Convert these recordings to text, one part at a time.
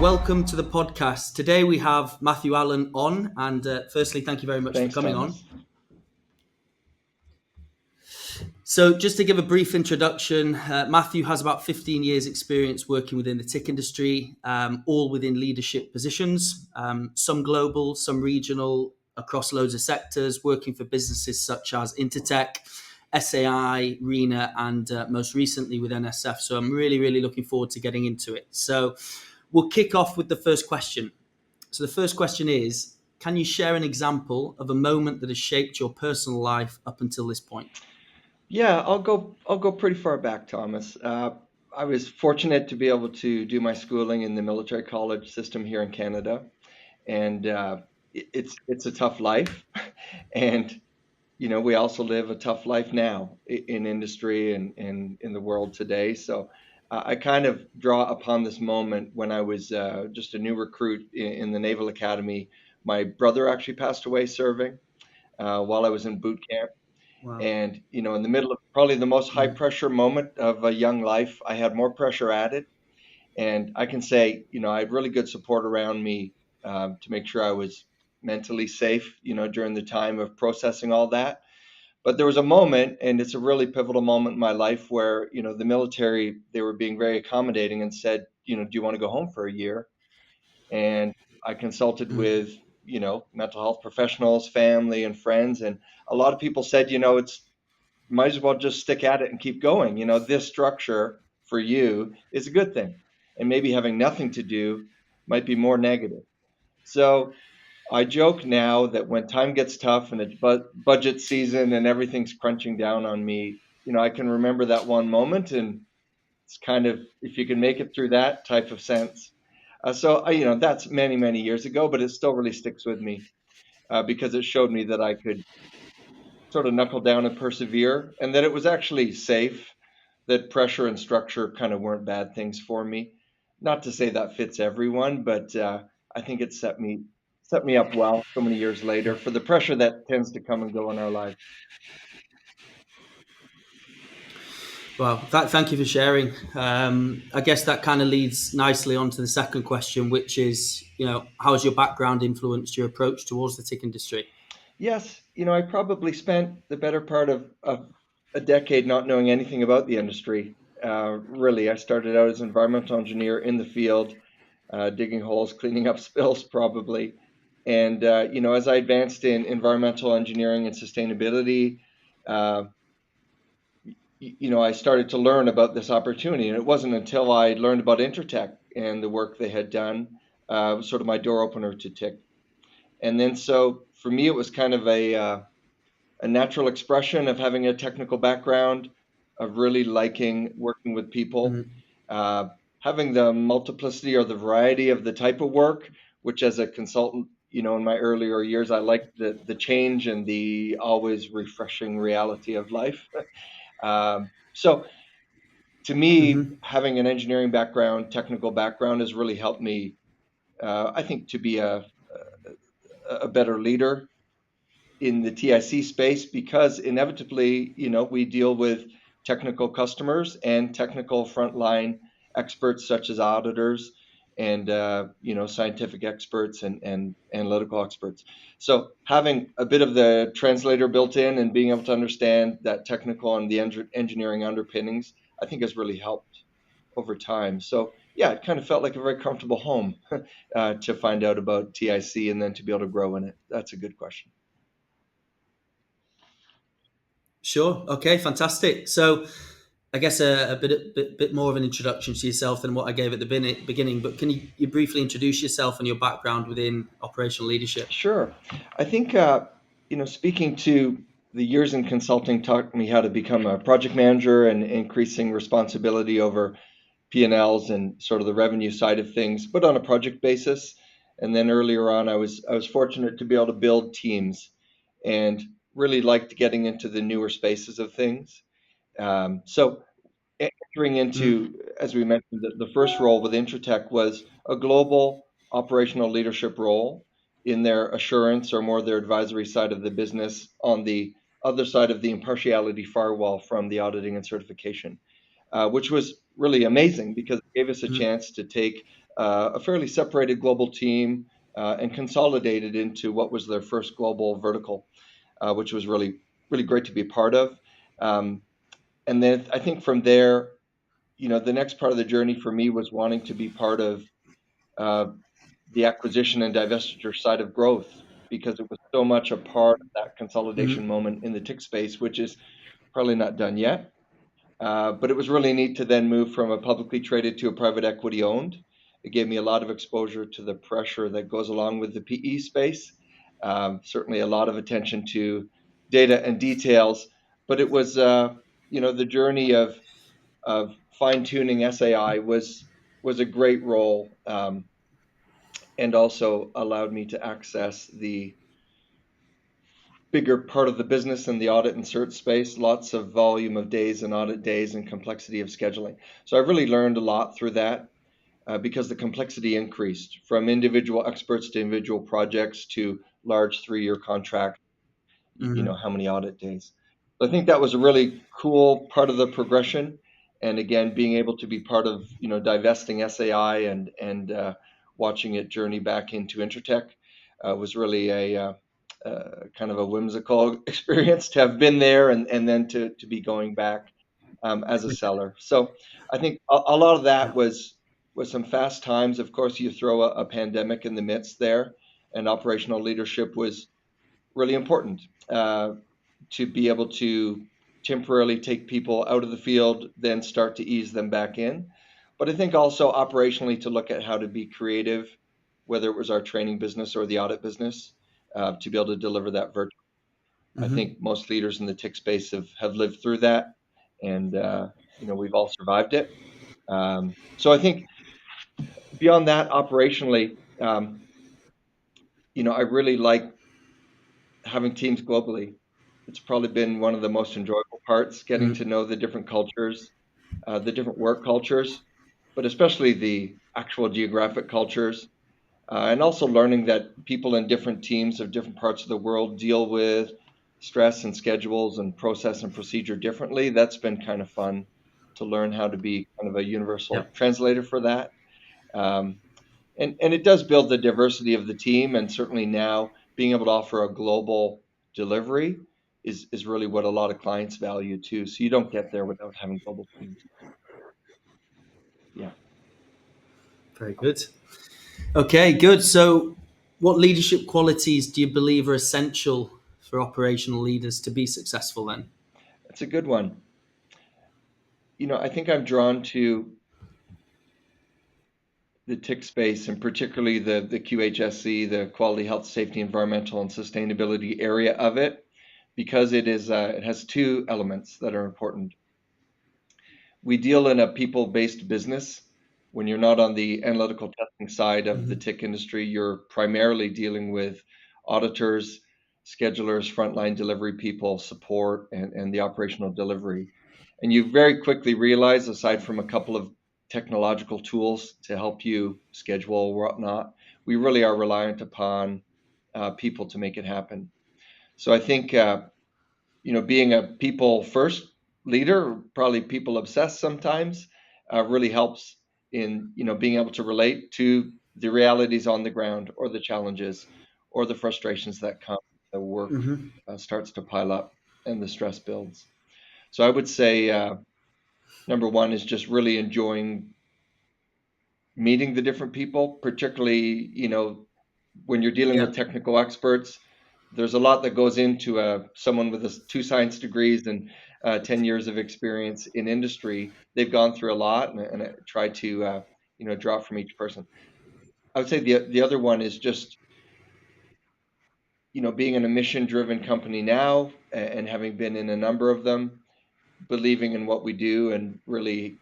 welcome to the podcast. Today we have Matthew Allen on, and firstly, thank you very much Thanks, for coming Thomas. on. So just to give a brief introduction, Matthew has about 15 years experience working within the TIC industry, all within leadership positions, some global, some regional, across loads of sectors, working for businesses such as Intertech, SAI, RENA, and most recently with NSF. So I'm really looking forward to getting into it. So we'll kick off with the first question. So the first question is, can you share an example of a moment that has shaped your personal life up until this point? Yeah, I'll go pretty far back, Thomas. I was fortunate to be able to do my schooling in the military college system here in Canada, and it's a tough life, and we also live a tough life now in industry and in the world today. So I kind of draw upon this moment when I was just a new recruit in the Naval Academy. My brother actually passed away serving while I was in boot camp. Wow. And, in the middle of probably the most high pressure moment of a young life, I had more pressure added. And I can say, I had really good support around me to make sure I was mentally safe, during the time of processing all that. But there was a moment, and it's a really pivotal moment in my life where, the military, they were being very accommodating and said, do you want to go home for a year? And I consulted with, mental health professionals, family, and friends. And a lot of people said, it's might as well just stick at it and keep going. This structure for you is a good thing. And maybe having nothing to do might be more negative. So I joke now that when time gets tough and it's budget season and everything's crunching down on me, I can remember that one moment, and it's kind of, if you can make it through that type of sense. That's many years ago, but it still really sticks with me because it showed me that I could sort of knuckle down and persevere, and that it was actually safe, that pressure and structure kind of weren't bad things for me. Not to say that fits everyone, but I think it set me up well so many years later for the pressure that tends to come and go in our lives. Well, thank you for sharing. I guess that kind of leads nicely on to the second question, which is, how has your background influenced your approach towards the TIC industry? Yes, I probably spent the better part of a decade not knowing anything about the industry. Really, I started out as an environmental engineer in the field, digging holes, cleaning up spills, probably. And as I advanced in environmental engineering and sustainability, uh, I started to learn about this opportunity. And it wasn't until I learned about Intertech and the work they had done, was sort of my door opener to TIC. And then so for me, it was kind of a natural expression of having a technical background, of really liking working with people, Mhm. uh, having the multiplicity or the variety of the type of work, which as a consultant, in my earlier years, I liked the change and the always refreshing reality of life. So to me, Mhm. having an engineering background, technical background has really helped me, I think, to be a better leader in the TIC space, because inevitably, we deal with technical customers and technical frontline experts such as auditors and scientific experts and analytical experts. So having a bit of the translator built in and being able to understand that technical and the engineering underpinnings, I think has really helped over time. So yeah, it kind of felt like a very comfortable home to find out about TIC and then to be able to grow in it. That's a good question. Sure. Okay. Fantastic. So, I guess a bit more of an introduction to yourself than what I gave at the beginning. But can you briefly introduce yourself and your background within operational leadership? Sure. I think, speaking to the years in consulting taught me how to become a project manager and increasing responsibility over P&Ls and sort of the revenue side of things, but on a project basis. And then earlier on, I was fortunate to be able to build teams and really liked getting into the newer spaces of things. So entering Mm. into, as we mentioned, the first role with Intratech was a global operational leadership role in their assurance or more their advisory side of the business on the other side of the impartiality firewall from the auditing and certification. which was really amazing because it gave us a chance to take a fairly separated global team and consolidate it into what was their first global vertical, which was really great to be a part of. Um, and then I think from there, the next part of the journey for me was wanting to be part of uh, the acquisition and divestiture side of growth because it was so much a part of that consolidation moment in the TIC space, which is probably not done yet. But it was really neat to then move from a publicly traded to a private equity owned. It gave me a lot of exposure to the pressure that goes along with the PE space. Certainly a lot of attention to data and details, but it was, the journey of fine tuning SAI was a great role, and also allowed me to access the bigger part of the business in the audit and cert space, lots of volume of days and audit days and complexity of scheduling. So I really learned a lot through that because the complexity increased from individual experts to individual projects to large 3-year contracts, how many audit days. So I think that was a really cool part of the progression. And again, being able to be part of, divesting SAI and watching it journey back into Intertech was really a kind of a whimsical experience to have been there and then to be going back as a seller. So I think a lot of that was some fast times. Of course, you throw a pandemic in the midst there, and operational leadership was really important to be able to temporarily take people out of the field, then start to ease them back in. But I think also operationally to look at how to be creative, whether it was our training business or the audit business, to be able to deliver that virtual. I think most leaders in the TIC space have lived through that, and we've all survived it. So I think beyond that, operationally, I really like having teams globally. It's probably been one of the most enjoyable parts, getting to know the different cultures, the different work cultures, but especially the actual geographic cultures, and also learning that people in different teams of different parts of the world deal with stress and schedules and process and procedure differently. That's been kind of fun to learn how to be kind of a universal Yep. translator for that. Um, and it does build the diversity of the team, and certainly now being able to offer a global delivery is really what a lot of clients value too. So you don't get there without having global teams. Yeah. Very good. Okay, good. So, what leadership qualities do you believe are essential for operational leaders to be successful then? That's a good one. I think I'm drawn to the TIC space, and particularly the QHSC, the quality, health, safety, environmental, and sustainability area of it, because it has two elements that are important. We deal in a people-based business. When you're not on the analytical testing side of the TIC industry, you're primarily dealing with auditors, schedulers, frontline delivery people, support, and the operational delivery. And you very quickly realize, aside from a couple of technological tools to help you schedule or whatnot, we really are reliant upon people to make it happen. So I think being a people first leader, probably people obsessed sometimes, really helps in being able to relate to the realities on the ground or the challenges or the frustrations that come. The work starts to pile up and the stress builds. So I would say number one is just really enjoying meeting the different people, particularly when you're dealing Yeah. with technical experts. There's a lot that goes into someone with two science degrees and 10 years of experience in industry. They've gone through a lot, and I try to draw from each person. I would say the other one is just being in a mission driven company now, and having been in a number of them, believing in what we do and really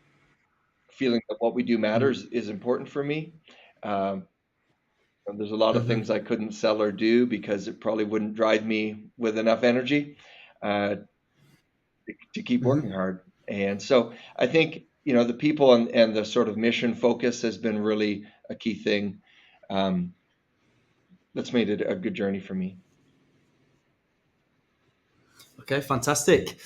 feeling that what we do matters is important for me. Um, there's a lot of things I couldn't sell or do because it probably wouldn't drive me with enough energy uh, to keep working hard. And so I think, the people and the sort of mission focus has been really a key thing, um, that's made it a good journey for me. Okay, fantastic.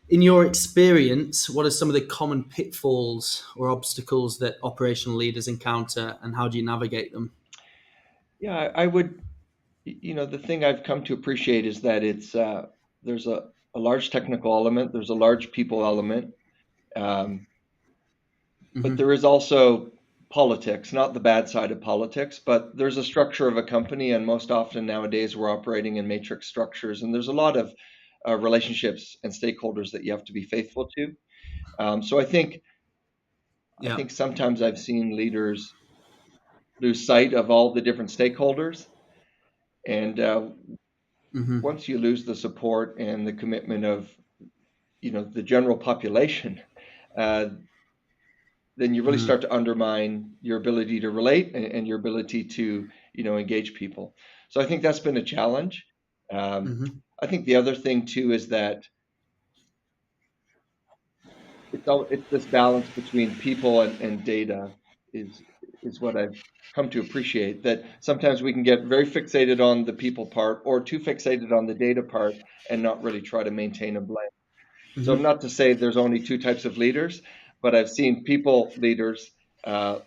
In your experience, what are some of the common pitfalls or obstacles that operational leaders encounter, and how do you navigate them? Yeah, I would, the thing I've come to appreciate is that there's a large technical element, there's a large people element, um, but Hmm. there is also politics, not the bad side of politics, but there's a structure of a company, and most often nowadays we're operating in matrix structures, and there's a lot of relationships and stakeholders that you have to be faithful to. So I Yeah. think sometimes I've seen leaders lose sight of all the different stakeholders, and Hmm. once you lose the support and the commitment of the general population, uh, then you really Hmm. start to undermine your ability to relate and your ability to engage people. So I think that's been a challenge. Um, Hmm. I think the other thing too is that it's this balance between people and data is is what I've come to appreciate. That sometimes we can get very fixated on the people part or too fixated on the data part and not really try to maintain a blend. So I'm Hmm. not to say there's only two types of leaders, but I've seen people leaders uh,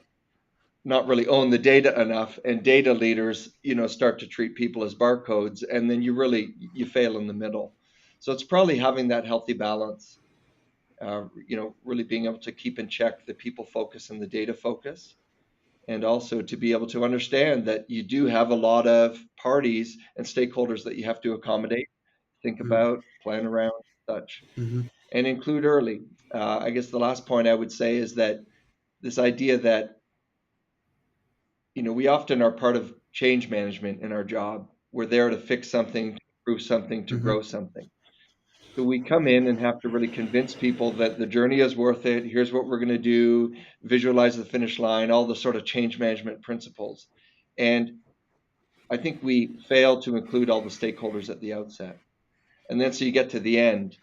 not really own the data enough, and data leaders, start to treat people as barcodes, and then you fail in the middle. So it's probably having that healthy balance, really being able to keep in check the people focus and the data focus, and also to be able to understand that you do have a lot of parties and stakeholders that you have to accommodate, think about, plan around, such, Hmm. and include early. I guess the last point I would say is that this idea that we often are part of change management in our job. We're there to fix something, to improve something, to Hmm. grow something. So we come in and have to really convince people that the journey is worth it. Here's what we're going to do, visualize the finish line, all the sort of change management principles. And I think we fail to include all the stakeholders at the outset. And then so you get to the end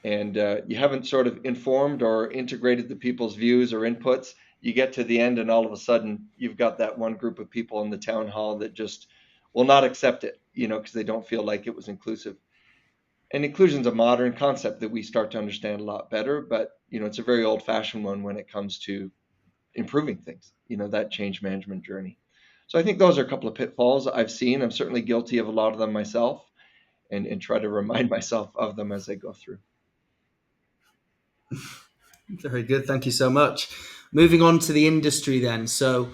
and you haven't sort of informed or integrated the people's views or inputs. You get to the end, and all of a sudden, you've got that one group of people in the town hall that just will not accept it, because they don't feel like it was inclusive. And inclusion is a modern concept that we start to understand a lot better, but it's a very old-fashioned one when it comes to improving things. That change management journey. So I think those are a couple of pitfalls I've seen. I'm certainly guilty of a lot of them myself, and try to remind myself of them as I go through. Very good. Thank you so much. Moving on to the industry then. So,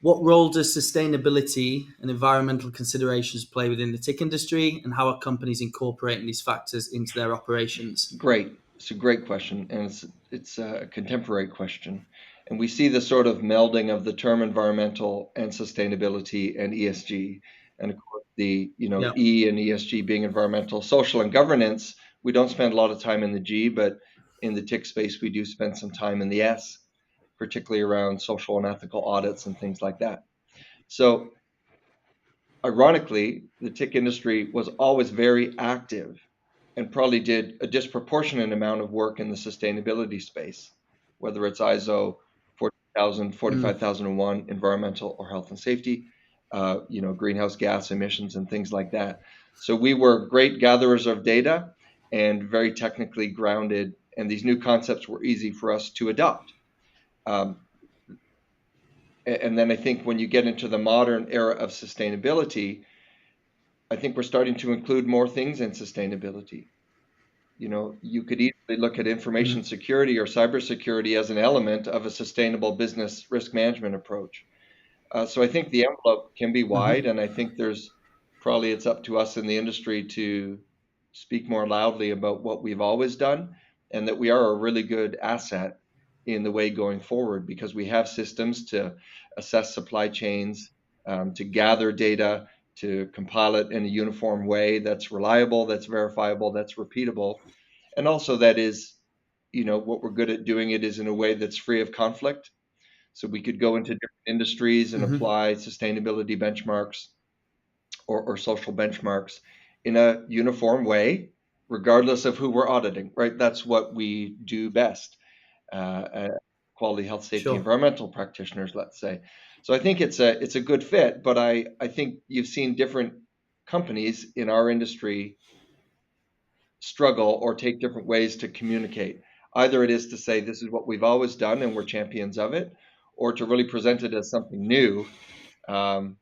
what role does sustainability and environmental considerations play within the TIC industry, and how are companies incorporating these factors into their operations? Great. It's a great question, and it's a contemporary question. And we see the sort of melding of the term environmental and sustainability and ESG. And of course, the Yeah. E and ESG being environmental, social, and governance. We don't spend a lot of time in the G, but in the TIC space, we do spend some time in the S, particularly around social and ethical audits and things like that. So, ironically, the TIC industry was always very active and probably did a disproportionate amount of work in the sustainability space, whether it's ISO 40,000, Mm. 45,001, environmental or health and safety, greenhouse gas emissions and things like that. So we were great gatherers of data and very technically grounded, and these new concepts were easy for us to adopt. Um, and then I think when you get into the modern era of sustainability, I think we're starting to include more things in sustainability. You could easily look at information Mm. security or cybersecurity as an element of a sustainable business risk management approach. So I think the envelope can be wide, Hmm. and I think there's probably it's up to us in the industry to speak more loudly about what we've always done, and that we are a really good asset in the way going forward because we have systems to assess supply chains, to gather data, to compile it in a uniform way that's reliable, that's verifiable, that's repeatable, and also that is, what we're good at doing it is in a way that's free of conflict. So we could go into different industries and Hmm. apply sustainability benchmarks or social benchmarks in a uniform way, regardless of who we're auditing, right? That's what we do best. Quality, health, safety, Sure. environmental practitioners, let's say. So I think it's a good fit, but I think you've seen different companies in our industry struggle or take different ways to communicate. Either it is to say this is what we've always done and we're champions of it, or to really present it as something new, um,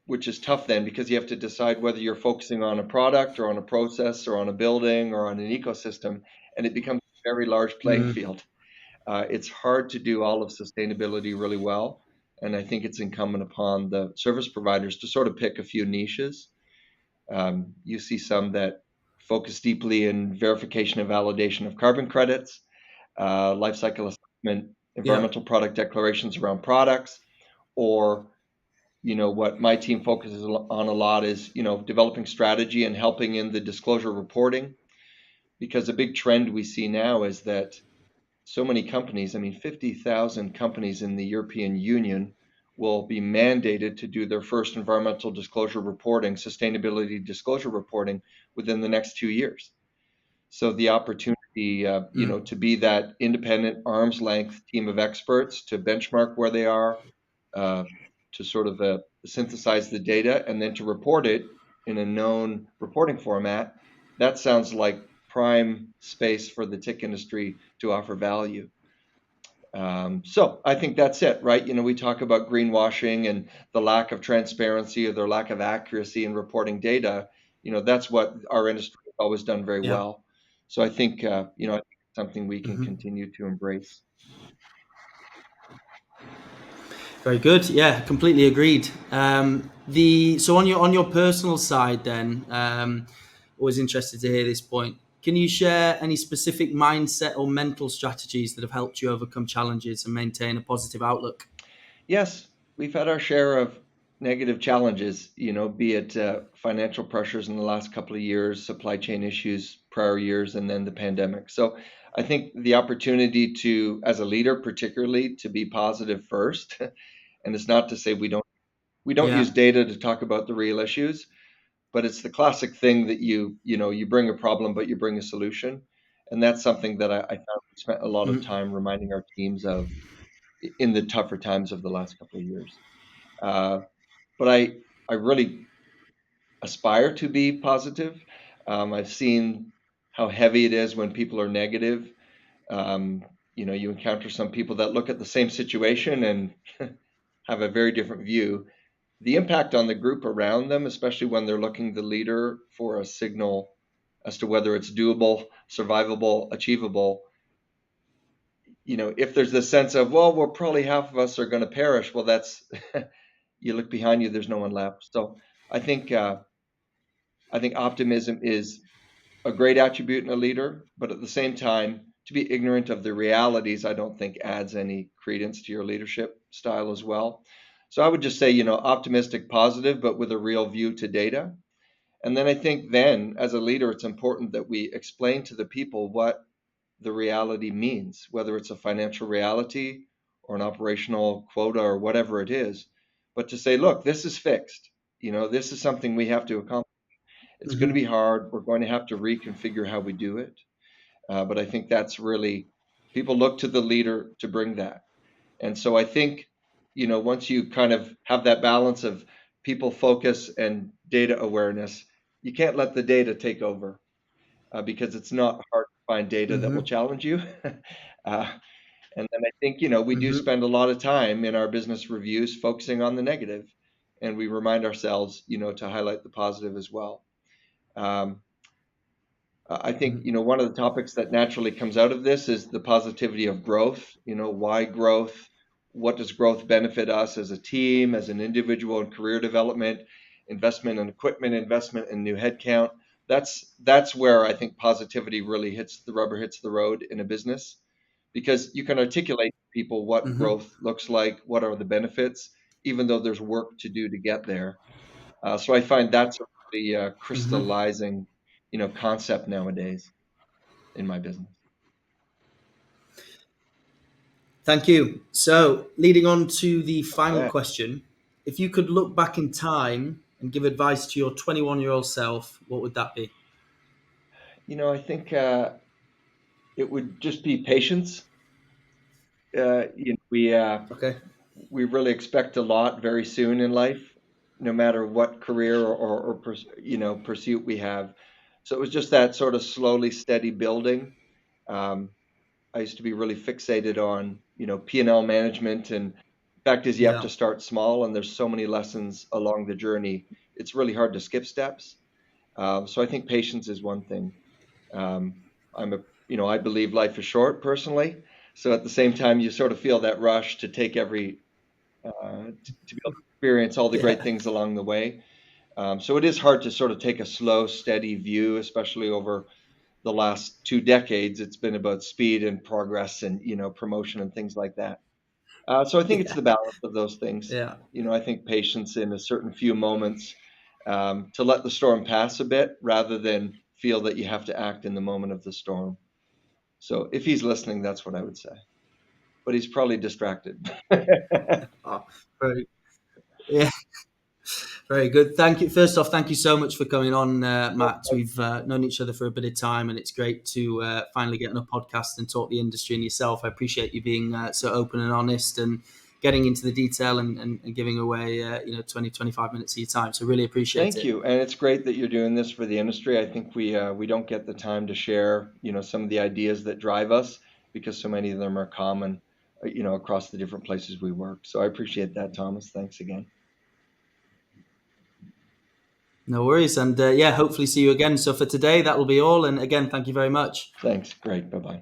which is tough then because you have to decide whether you're focusing on a product or on a process or on a building or on an ecosystem, and it becomes a very large playing Mm, field. It's hard to do all of sustainability really well, and I think it's incumbent upon the service providers to sort of pick a few niches. You see some that focus deeply in verification and validation of carbon credits, life cycle assessment, yeah. environmental product declarations around products, or what my team focuses on a lot is developing strategy and helping in the disclosure reporting, because a big trend we see now is that so many companies, I mean 50,000 companies in the European Union, will be mandated to do their first environmental disclosure reporting, sustainability disclosure reporting, within the next 2 years. So the opportunity, Mm, to be that independent arm's length team of experts to benchmark where they are, uh, to sort of synthesize the data and then to report it in a known reporting format, that sounds like prime space for the TIC industry to offer value. So I think that's it, right? We talk about greenwashing and the lack of transparency or the lack of accuracy in reporting data. That's what our industry has always done very yeah. well. So I think it's something we can Hmm. continue to embrace. Very good. Yeah, completely agreed. The so on your personal side, then, always interested to hear this point. Can you share any specific mindset or mental strategies that have helped you overcome challenges and maintain a positive outlook? Yes, we've had our share of negative challenges, be it financial pressures in the last couple of years, supply chain issues prior years, and then the pandemic. So I think the opportunity to, as a leader, particularly, to be positive first, and it's not to say we don't use Yeah. data to talk about the real issues, but it's the classic thing that you bring a problem, but you bring a solution, and that's something that I found we spent a lot of Mm, time reminding our teams of in the tougher times of the last couple of years. Uh, but I really aspire to be positive. I've seen how heavy it is when people are negative. You encounter some people that look at the same situation and have a very different view. The impact on the group around them, especially when they're looking the leader for a signal as to whether it's doable, survivable, achievable. If there's this sense of, well, we're probably half of us are going to perish. Well, that's you look behind you, there's no one left. So I think uh, I think optimism is a great attribute in a leader, but at the same time, to be ignorant of the realities, I don't think adds any credence to your leadership style as well. So I would just say, optimistic, positive, but with a real view to data. And then I think then, as a leader, it's important that we explain to the people what the reality means, whether it's a financial reality or an operational quota or whatever it is. But to say, look, this is fixed. This is something we have to accomplish. It's going to mhm, be hard. We're going to have to reconfigure how we do it. But I think that's really, people look to the leader to bring that. And so I think, once you kind of have that balance of people focus and data awareness, you can't let the data take over, because it's not hard to find data that will mhm, challenge you. uh, and then I think, we do mhm, spend a lot of time in our business reviews focusing on the negative, and we remind ourselves, to highlight the positive as well. Um, I think, mhm, one of the topics that naturally comes out of this is the positivity of growth. Why growth? What does growth benefit us as a team, as an individual in career development, investment in equipment, investment in new headcount? That's where I think positivity really the rubber hits the road in a business, because you can articulate to people what mhm, growth looks like, what are the benefits, even though there's work to do to get there. So I find that's a really mhm. crystallizing, concept nowadays in my business. Thank you. So, leading on to the final Yeah. question, if you could look back in time and give advice to your 21-year-old self, what would that be? I think it would just be patience. Okay. We really expect a lot very soon in life, no matter what career or pursuit we have. So it was just that sort of slowly steady building. Um, I used to be really fixated on, P&L management, and the fact is you have to Yeah. start small, and there's so many lessons along the journey. It's really hard to skip steps. So I think patience is one thing. Um, I believe life is short personally. So at the same time, you sort of feel that rush to take to be able to experience all the great Yeah. things along the way. So it is hard to sort of take a slow, steady view, especially over the last 2 decades. It's been about speed and progress and, promotion and things like that. So I think it's Yeah. the balance of those things. Yeah. I think patience in a certain few moments, to let the storm pass a bit rather than feel that you have to act in the moment of the storm. So if he's listening, that's what I would say. But he's probably distracted. Oh, very, yeah. Very good. Thank you. First off, thank you so much for coming on, Matt. We've known each other for a bit of time, and it's great to finally get on a podcast and talk the industry and yourself. I appreciate you being so open and honest and getting into the detail and giving away 20, 25 minutes of your time. So really appreciate Thank it. you, and it's great that you're doing this for the industry. I think we don't get the time to share, some of the ideas that drive us because so many of them are common, across the different places we work. So I appreciate that, Thomas. Thanks again. No worries. And yeah, hopefully see you again. So for today, that will be all. And again, thank you very much. Thanks. Great. Bye bye.